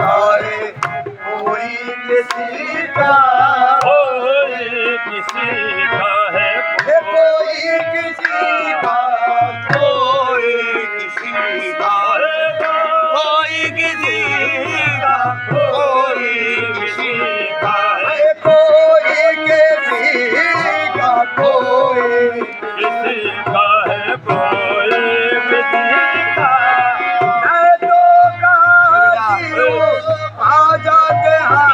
है कोई किसी का, कोई किसी का है, कोई किसी का, कोई किसी का, कोई किसी का, कोई किसी का, कोई किसी का, कोई किसी का है, कोई किसी का। मैं तो कहती हूँ आ जाते हैं,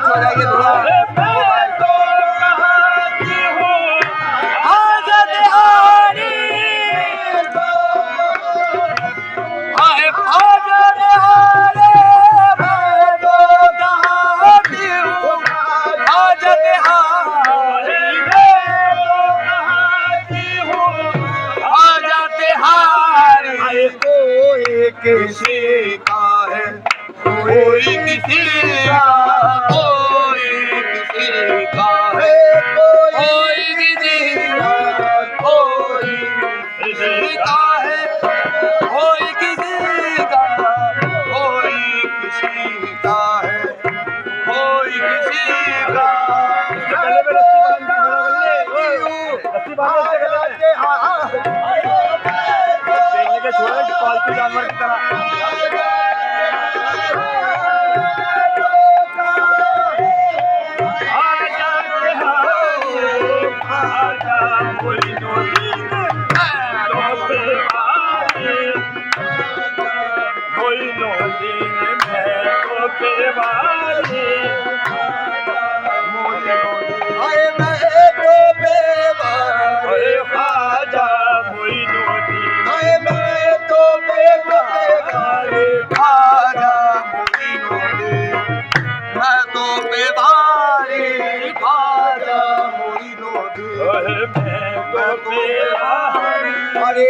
मैं तो कहती हूँ आ जाते हारी, आए आ जाते हारे, मैं तो कहती हूँ आ जाते हारी, आ जाते हारी, कोई किसी का है, कोई किसी का, कोई किसी का है, कोई किसी का, कोई किसी का है, कोई किसी का, कोई किसी का है, कोई किसी का। गले में रस्सी बांध के देखने के छोड़े पालतू जानवर की तरह। अरे